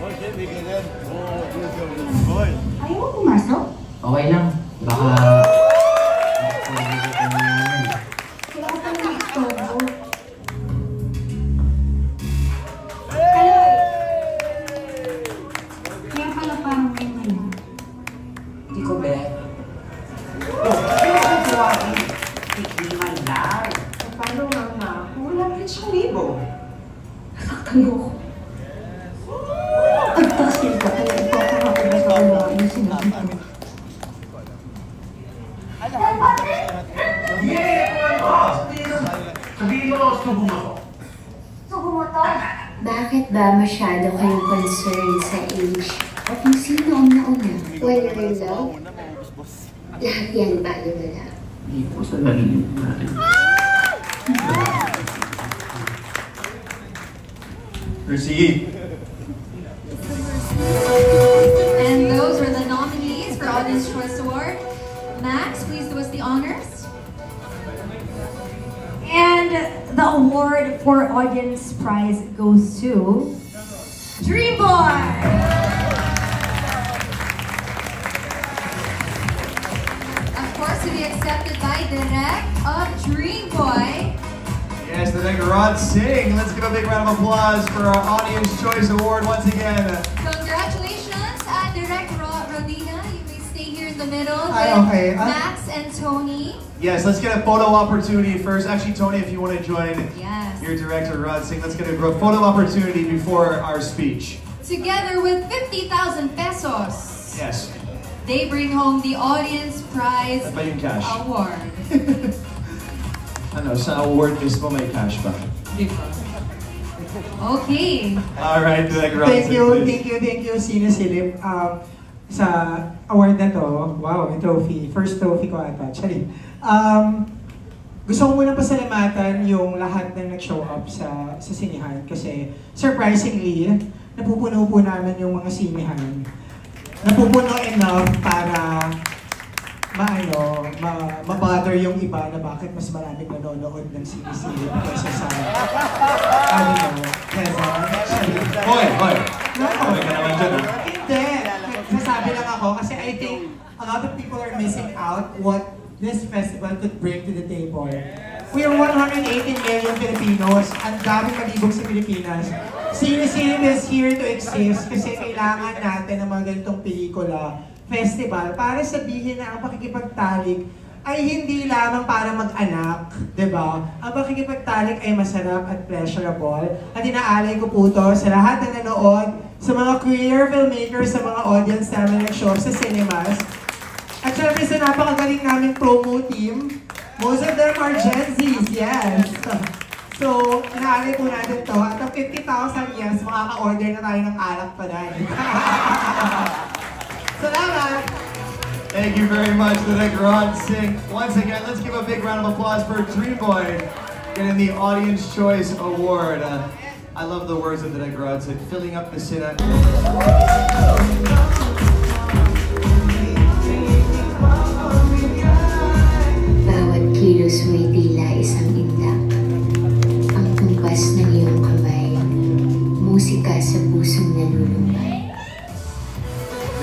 Ayaw mo pumasok? Okay lang. Baka... Wala ka pang nag-istorbo. Hello! Kaya pala parang may ngayon. Hindi ko, be. Kaya ka buwain. Tikiman lang. Paano nga na? Wala rin siyang libo. Nasaktan mo ko. Agtasil ka kaya ito ako nakabasa ko na yung sinabi ko. Sabihin mo, gusto bumoto. Gusto bumoto? Bakit ba masyado kayong concerned sa age at kung sino ang nauna? When you're in love, lahat yan baliwala. Hindi po sa narinig natin. Proceed. And those are the nominees for Audience Choice Award. Max, please do us the honors. And the award for audience prize goes to Dream Boy! Of course, to be accepted by Direct of Dream Boy. Yes, the nigga Rod Singh. Let's give a big round of applause for our Audience Choice Award once again. Congratulations, Direct Rodina. You may stay here in the middle Ay, with okay. Max and Tony. Yes, let's get a photo opportunity first. Actually, Tony, if you want to join Yes. your director, Rod Singh, let's get a photo opportunity before our speech. Together with 50,000 pesos. Yes. They bring home the Audience Prize Ba yung cash? Award. Ano, sa award mismo may cash ba? Okay. Alright, Direct Rod Thank Singh, you, please. thank you, Sina Silip. Sa award na to, wow, may trophy. First trophy ko ata. Actually, gusto ko muna pasalamatan yung lahat ng nag-show up sa sinihan kasi surprisingly, napupuno po namin yung mga sinihan. Napupuno enough para ma-bother yung iba na bakit mas maraming nanonood ng sinisilip kaysa sa Quezon. Hoy! No, Hoy ka naman dyan, ah. Hindi. Nasabi lang ako kasi I think a lot of people are missing out what this festival could bring to the table. We are 118 million Filipinos. Ang daming kalibog sa Pilipinas. Sinisilip is here to exist kasi kailangan natin ng mga ganitong pelikula, festival, para sabihin na ang pakikipagtalik ay hindi lamang para mag-anak, di ba? Ang pakikipagtalik ay masarap at pleasurable. At inaalay ko po to sa lahat na nanood, sa mga queer filmmakers, sa mga audience namin nag-show sa cinemas. At syempre sa napakagaling naming promo team, most of them are Gen Zs, yes. So, inaalay po natin to. At ang 50,000, yes, makaka-order na tayo ng alak pa dahil. Salamat! Thank you very much, Direct Rod Singh. Once again, let's give a big round of applause for Dream Boy getting the Audience Choice Award. I love the words of Direct Rod Singh, filling up the Senate. Bawat kilos mo'y tila isang indak. Ang tumpas ng iyong kamay, musika sa pusong nalulumay.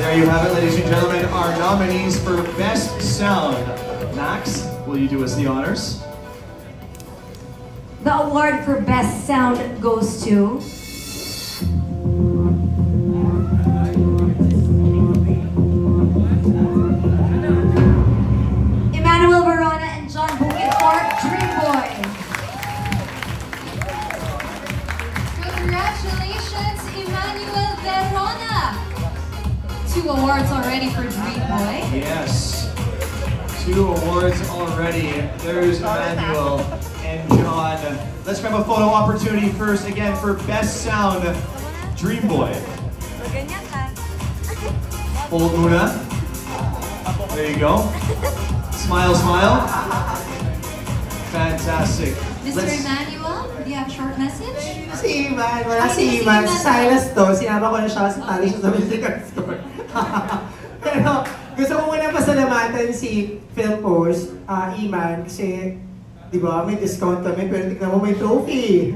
There you have it, ladies and gentlemen, our nominees for Best Sound. Max, will you do us the honors? The award for Best Sound goes to Emmanuel Verona and John Bukit for Dream Boy. Congratulations, Emmanuel Verona. 2 awards already for Dream Boy. Yes. 2 awards already. There's Emmanuel and John. Let's grab a photo opportunity first, again, for Best Sound, Dream Boy. Hold muna. There you go. Smile, smile. Fantastic. Mr. Emmanuel, do you have a short message? Si Iman, wala si Iman. Si Silas to, sinama ko na siya kasi tali siya sa musical store. Pero gusto ko muna pasalamatan si Philpost, Iman, kasi di ba may discount kami pero tignan mo may trophy.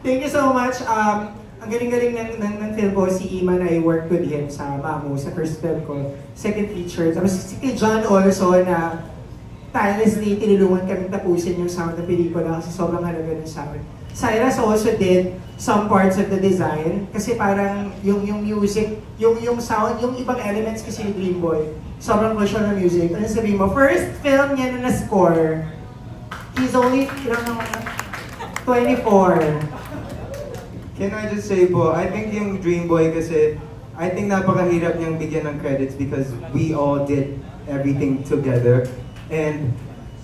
Thank you so much. ang galing-galing ng film ko, si Iman, I worked with him sa Mamu, sa first film ko, second feature. Tapos si John also na tirelessly tinulungan kami tapusin yung sound ng pelikula kasi sobrang halaga ng sound. Cyrus also did some parts of the design kasi parang yung music, yung sound, yung ibang elements kasi ni Dream Boy, sobrang crucial na music. Ano sabihin mo, first film niya na na-score, he's only, 24. Can I just say po, I think yung Dream Boy kasi, I think napakahirap niyang bigyan ng credits because we all did everything together. And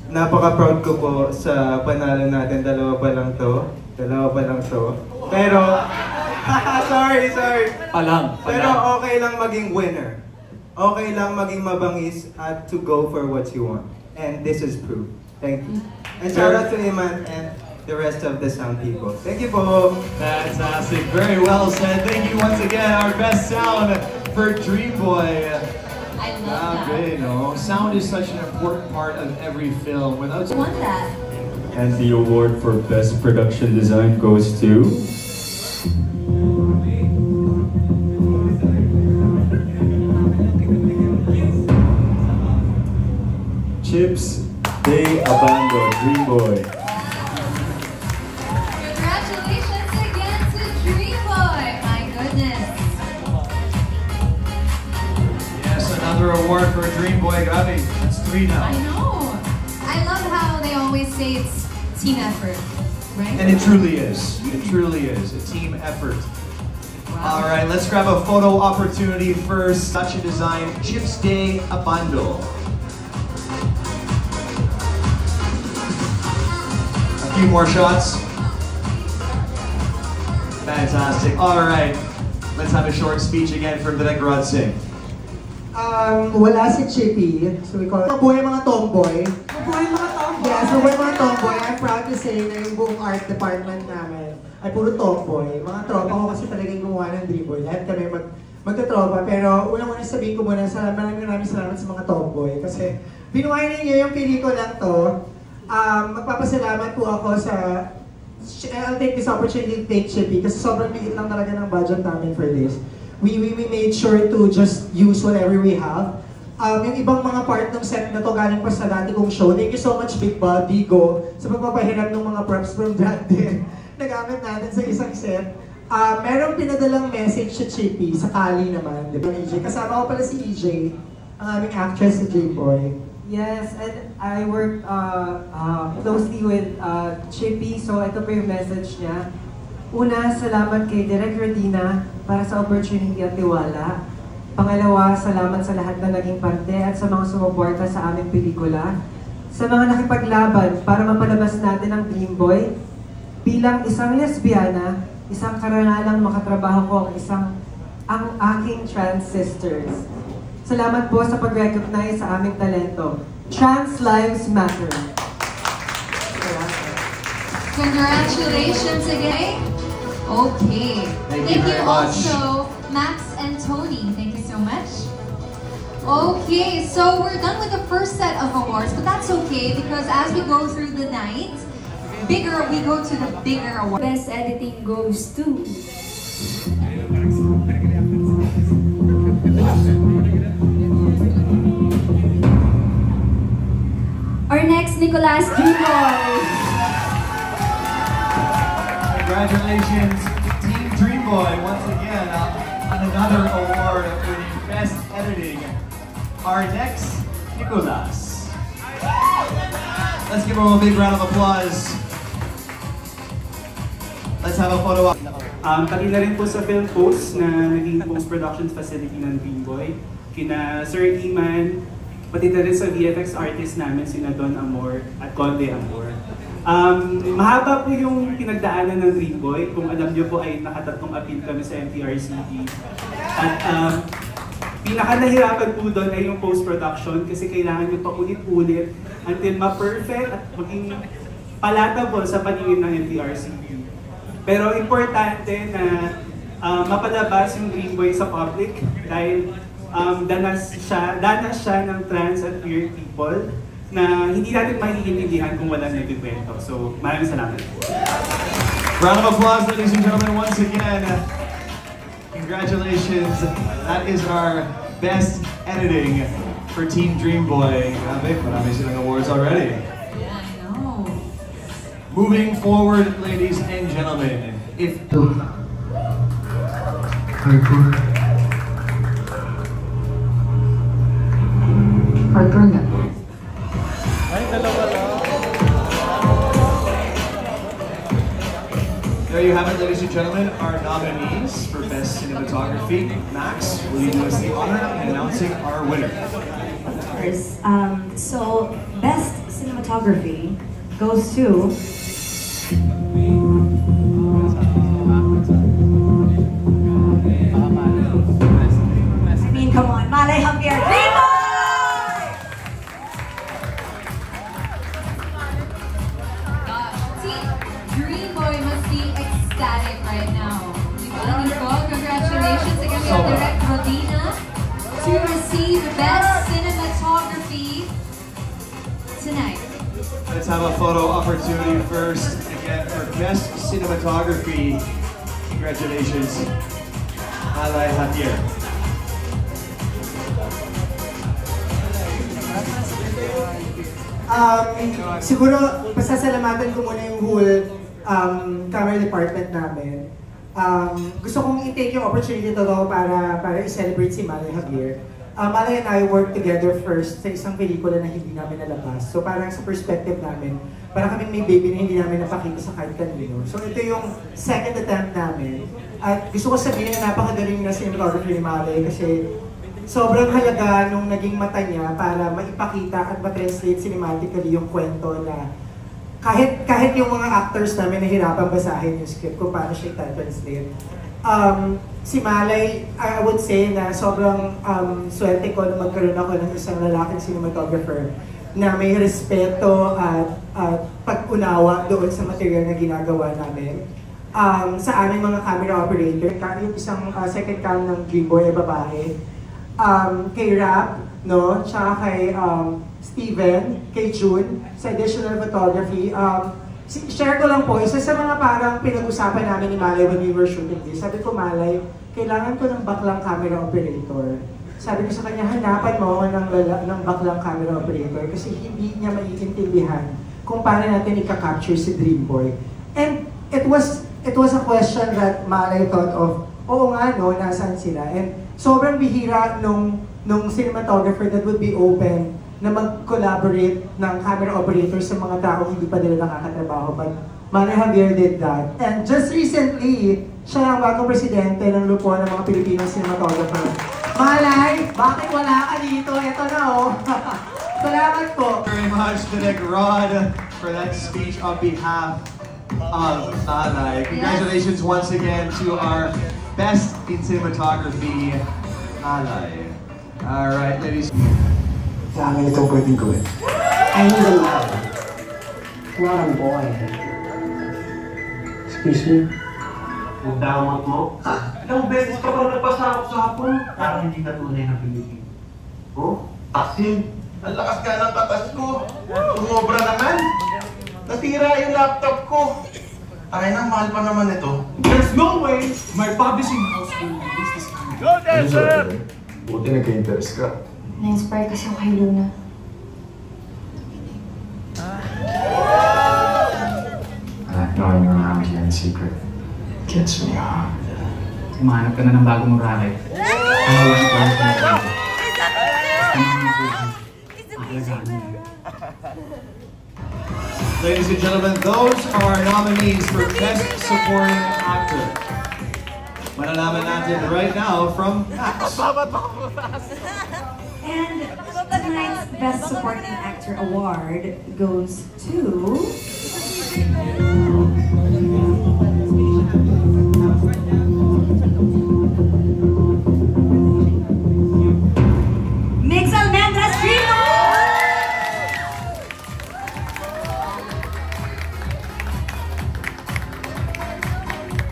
napaka-proud ko po sa panalo natin, dalawa pa lang to. Pero, sorry. Pero okay lang maging winner. Okay lang maging mabangis at to go for what you want. And this is proof. Thank you. And shout out to Iman and the rest of the sound people. Thank you po. Fantastic. Very well said. Thank you once again. Our best sound for Dream Boy. I love that. No? Sound is such an important part of every film. Without I want that. And the award for Best Production Design goes to... Chips de Abando, Dream Boy. Congratulations again to Dream Boy. My goodness. Yes, another award for Dream Boy. Grabe, that's 3 now. I know. I love how they always say it's team effort, right? And it truly is. It truly is. A team effort. All right, let's grab a photo opportunity first. Such a design, Chips de Abando. A few more shots. Fantastic. All right, let's have a short speech again from Direk Rod Singh. Wala si Chippy, so we call it Mabuhay mga tomboy. Yes, mabuhay mga tomboy. I'm proud to say na yung buong art department namin ay puro tomboy. Mga tropa ko kasi talagang gumawa ng Dream Boy. Lahat kami magkatropa. Pero unang-unang sabihin ko muna, maraming salamat sa mga tomboy. Kasi binuhay ninyo yung pelikulang to. Magpapasalamat po ako sa... I'll take this opportunity to thank Chippy kasi sobrang liit lang talaga ng budget namin for this. We made sure to just use whatever we have. Yung ibang mga part ng set na to galing pa sa dati kong show. Thank you so much, Big Bob, Digo, sa pagpapahirap ng mga props from that din na gamit natin sa isang set. Merong pinadalang message sa Chippy, sa Kali naman, di ba, EJ? Kasama ko pala si EJ, ang aming actress sa Dream Boy. Yes, and I worked closely with Chippy, so ito po yung message niya. Una, salamat kay Direk Rodina para sa opportunity at tiwala. Pangalawa, salamat sa lahat na naging parte at sa mga sumuporta sa aming pelikula. Sa mga nakipaglaban para mapalabas natin ang Dream Boy. Bilang isang lesbiana, isang karanalang makatrabaho ko ang aking trans sisters. Salamat po sa pag-recognize sa aming talento. Trans Lives Matter. Congratulations again. Okay. Thank you very much. Also, Max and Tony. Thank you so much. Okay, so we're done with the first set of awards, but that's okay because as we go through the night, we go to the bigger awards. Best editing goes to... Our next Nicolas Dream Boy. Congratulations, Team Dream Boy, once again on another award for the best editing. Our next, Nicolas. Let's give him a big round of applause. Let's have a photo op. Kanina rin po sa Film Post na naging post-production facility ng Dream Boy. Kina Sir Iman, pati na rin sa VFX artist namin, sina Don Amor at Conde Amor. Mahaba po yung pinagdaanan ng Dream Boy. Kung alam nyo po ay nakatatlong appeal kami sa MTRCB. At pinaka-nahirapan po doon ay yung post-production kasi kailangan nyo pa ulit-ulit until ma-perfect at maging palatable sa paningin ng MTRCB. Pero importante na mapalabas yung Dream Boy sa public dahil danas siya ng trans at queer people na hindi natin maiintindihan kung walang nagkikwento. So, maraming salamat. Round of applause, ladies and gentlemen, once again. Congratulations. That is our best editing for Team Dream Boy. Grabe, marami silang awards already. Yeah, I know. Moving forward, ladies and gentlemen, if... Hardcore na. There you have it, ladies and gentlemen, our nominees for Best Cinematography. Max, will you do us the honor in announcing our winner? Of course. So, Best Cinematography goes to... I mean, come on, Malay Javier, Dream Boy! Team Dream Boy must be ecstatic right now. Congratulations again, we have Direct Rodina to receive Best Cinematography tonight. Let's have a photo opportunity first. Again, for Best Cinematography. Congratulations, Malay Javier. Siguro, pasasalamatan ko muna yung whole camera department namin. Gusto kong i-take yung opportunity to para i-celebrate si Malay Javier. Malay and I worked together first sa isang pelikula na hindi namin nalabas. So parang sa perspective namin, parang kaming may baby na hindi namin napakita sa kahit kanino. So ito yung second attempt namin. At gusto ko sabihin na napakagaling na cinematographer ni Malay kasi sobrang halaga nung naging mata niya para maipakita at ma-translate cinematically yung kwento na kahit yung mga actors namin nahirapan basahin yung script kung paano siya i-translate. Si Malay, I would say na sobrang swerte ko na magkaroon ako ng isang lalaking cinematographer na may respeto at pag-unawa doon sa material na ginagawa namin. Sa aming mga camera operator, yung isang second cam ng Dream Boy ay babae. Kay Rap, no? Tsaka kay Steven, kay June, sa additional photography. Share ko lang po, isa sa mga parang pinag-usapan namin ni Malay when we were shooting this. Sabi ko, Malay, kailangan ko ng baklang camera operator. Sabi ko sa kanya, hanapan mo ng baklang camera operator kasi hindi niya maiintindihan kung paano natin i-capture si Dream Boy. And it was a question that Malay thought of, oo nga no, nasaan sila? And sobrang bihira nung cinematographer that would be open na mag-collaborate ng camera operator sa mga taong hindi pa nila nakakatrabaho. But Malay Javier did that. And just recently, siya ang bagong presidente ng Lupo ng mga Pilipinong cinematographer. Malay, bakit wala ka dito? Ito na oh. Salamat po. Very much to Nick Rod for that speech on behalf of Malay. Congratulations once again to our Best in Cinematography, Malay. All right, ladies. Sa amin itong pwedeng gawin. I need a love. Not a boy. Excuse me? Ang damot mo? Ilang beses ka ba nagpasakop sa hapon? Parang hindi ka tunay na Pilipino. Oh? Asin? Ang lakas ka ng katas ko. Tumobra naman. Nasira yung laptop ko. Ay na, mahal pa naman ito. There's no way my publishing house will release this camera. Go there, sir! Buti nagka-interest ka. Na-inspire kasi ako kay Luna. Knowing you're around here in secret gets me hard. Umahanap ka na ng bagong racket. Ano lang ito ang pinagano? Ladies and gentlemen, those are nominees for Best Supporting Actor. Malalaman natin right now from Max. And tonight's Best Supporting Actor Award goes to... Mix Almendras Dream Boy!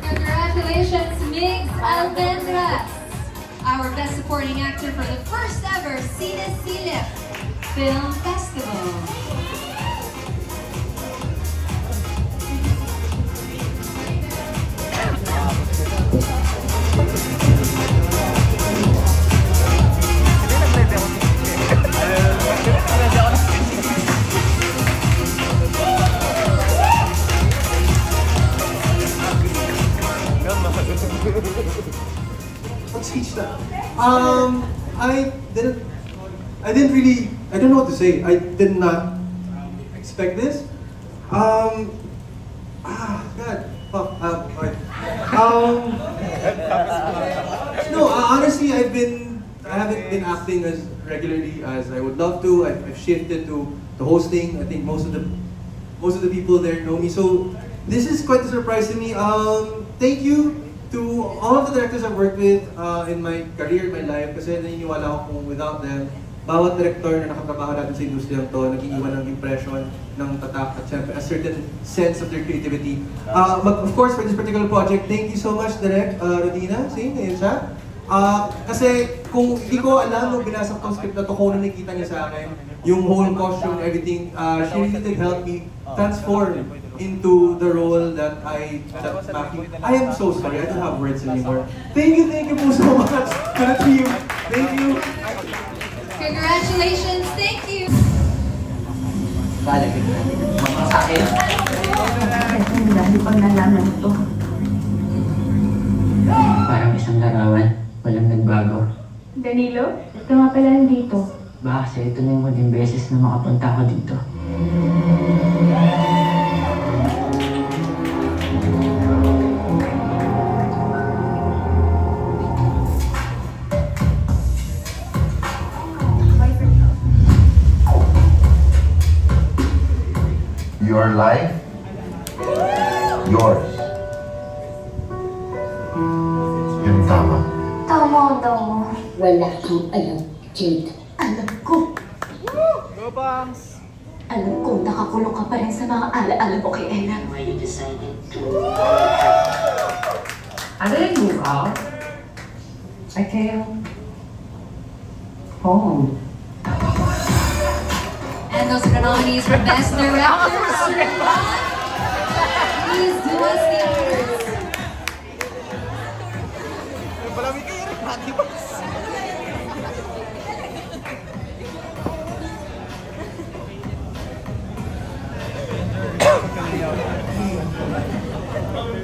Congratulations, Mix Almendras, our Best Supporting Actor for the first ever Cine Silip Film Festival. What speech that? I don't know what to say. I did not expect this. God. Alright. No, honestly, I haven't been acting as regularly as I would love to. I've shifted to hosting. I think most of the people there know me. So this is quite a surprise to me. Thank you to all of the directors I've worked with in my career, in my life. Kasi naniniwala ako kung without them, bawat director na nakatrabaho natin sa industriyang to, nag-iiwan ng impression, ng tatak, at syempre a certain sense of their creativity. Of course, for this particular project, thank you so much, Direk Rodina. See, ngayon siya. Kasi kung hindi ko alam nung binasa ko script na to, kung ano nakikita niya sa akin, yung whole costume and everything, she really did help me transform into the role that I am so sorry, I don't have words anymore. Thank you po so much. Thank you. Congratulations, thank you. Balagay na. Sa akin. Dahil pag nalaman ito. Parang isang larawan. Walang nagbago. Danilo, ito nga pala nandito. Baka kasi ito na yung huling beses na makapunta ako dito. Your life, yours. Yun tama. Tama daw. Wala kang alam, Jade. Alam ko. Go, Bangs! Alam ko, nakakulong ka pa rin sa mga alaala mo kay Ella. Why you decided to... I didn't move out. I came home. And those are the nominees for Best Director. Please do us the honors.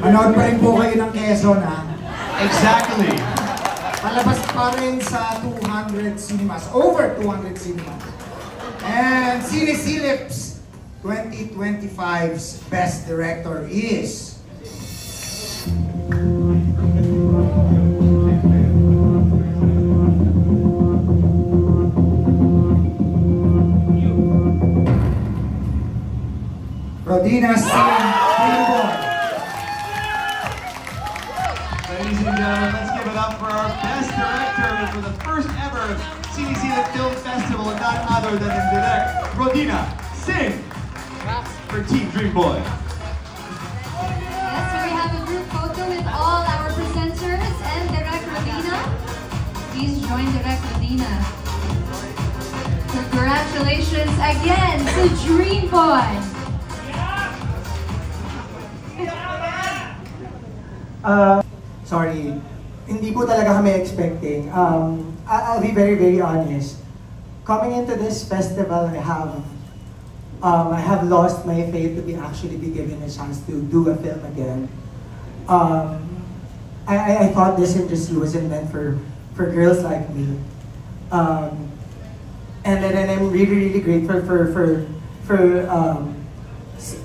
Manood pa rin po kayo ng Quezon, ha? Exactly. Palabas pa rin sa 200 cinemas, over 200 cinemas. And Cinephilips 2025's Best Director is... Rodina Singh Dreamboy. Ladies and gentlemen, let's give it up for our Best Director for the first ever Cinephilips Film Festival, and none other than the Direk Rodina Singh for Team Dreamboy. Yes, so we have a group photo with all our presenters and Direk Rodina. Please join Direk Rodina. Congratulations again to Dreamboy. Sorry, hindi po talaga kami expecting. I'll be very, very honest. Coming into this festival, I have lost my faith to actually be given a chance to do a film again. I thought this industry wasn't meant for girls like me. And then I'm really, really grateful for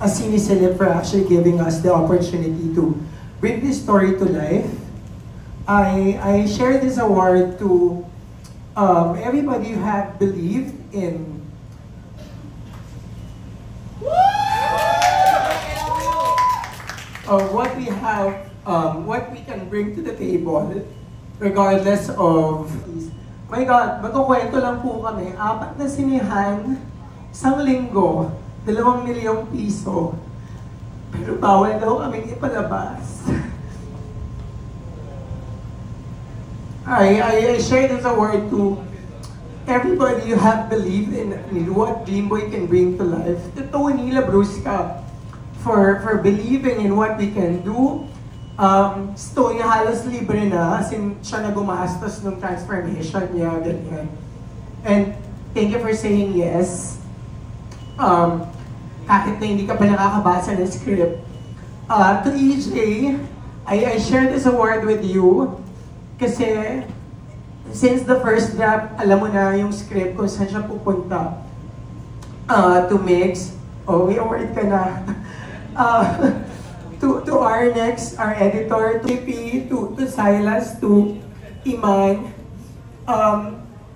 a Cinephilips for actually giving us the opportunity to bring this story to life. I share this award to everybody who have believed in what we have, what we can bring to the table, regardless of... My God, magkukwento lang po kami, 4 na sinihan, 1 linggo, 2 milyong piso. Pero bawal daw kaming ipalabas. I share this award to everybody who have believed in what Dreamboy can bring to life. To Tony Labrusca for believing in what we can do. Tony halos libre na, sin siya na gumastos ng transformation niya, ganyan. And thank you for saying yes. Kahit na hindi ka pa nakakabasa ng script. To EJ, I share this award with you kasi since the first draft, alam mo na yung script kung saan siya pupunta. To Mix, we award ka na. To Arnex, our editor, to P, to Silas, to Iman,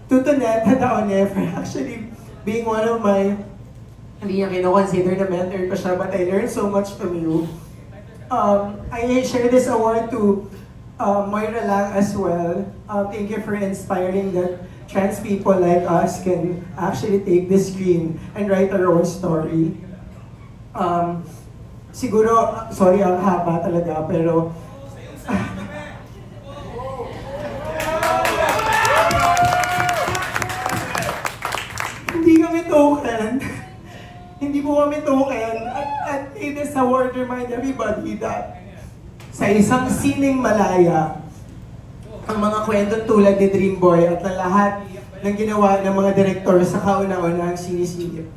to Tonetta Daone for actually being one of my, hindi niya kino-consider na mentor ko siya, but I learned so much from you. I share this award to Moira Lang as well. Thank you for inspiring that trans people like us can actually take the screen and write our own story. Siguro, sorry, ang haba talaga, pero hindi kami token. Hindi po kami token. At this award remind everybody that sa isang sining malaya, ang mga kwento tulad ni Dream Boy at na lahat ng ginawa ng mga direktor sa kauna-unahang sinisilip.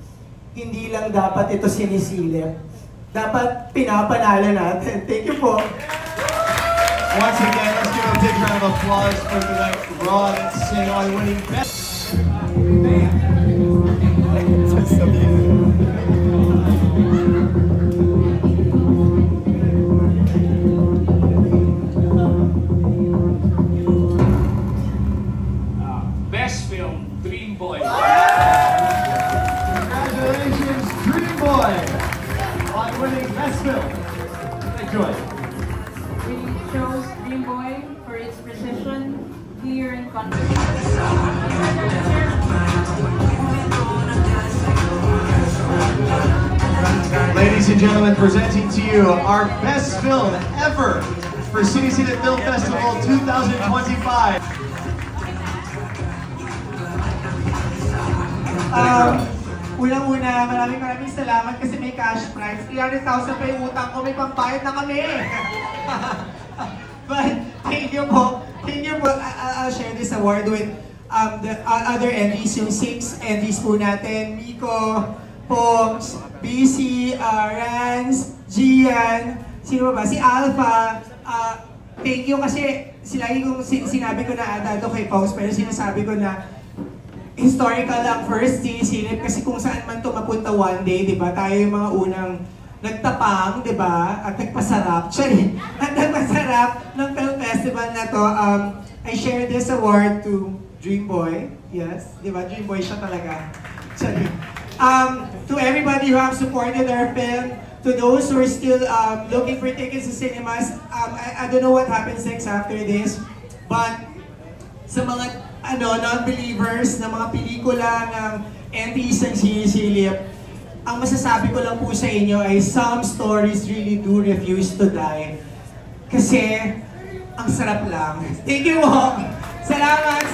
Hindi lang dapat ito sinisilip. Dapat pinapanala natin. Thank you po. Once again, let's give a big round of applause for tonight. Rod and Sing on winning best. Best film, Dream Boy. Congratulations, Dream Boy, on winning best film. Enjoy. We chose Dream Boy for its precision, clear, and confidence. Ladies and gentlemen, presenting to you our best film ever for Sinisila Film Festival 2025. Unang-una, maraming salamat kasi may cash prize. 300,000 pa yung utang ko, may pambayad na kami. But thank you po. Thank you po. I'll share this award with the other MVs, yung 6 MVs po natin. Miko, Pogs, BC, Rans, Gian, sino ba? Si Alpha. Thank you kasi lagi kong sinabi ko na dado kay Pogs, pero sinasabi ko na historical ang first sinisilip kasi kung saan man ito mapunta one day, di ba? Tayo yung mga unang nagtapang, di ba? At nagpasarap. Sorry, at nagpasarap ng film festival na to. I share this award to Dream Boy. Yes, di ba? Dream Boy siya talaga. Sorry. To everybody who have supported our film, to those who are still looking for tickets to cinemas, I don't know what happens next after this, but sa mga non-believers na mga pelikula ng MPs ng sinisilip, ang masasabi ko lang po sa inyo ay some stories really do refuse to die. Kasi, ang sarap lang. Thank you po! Salamat!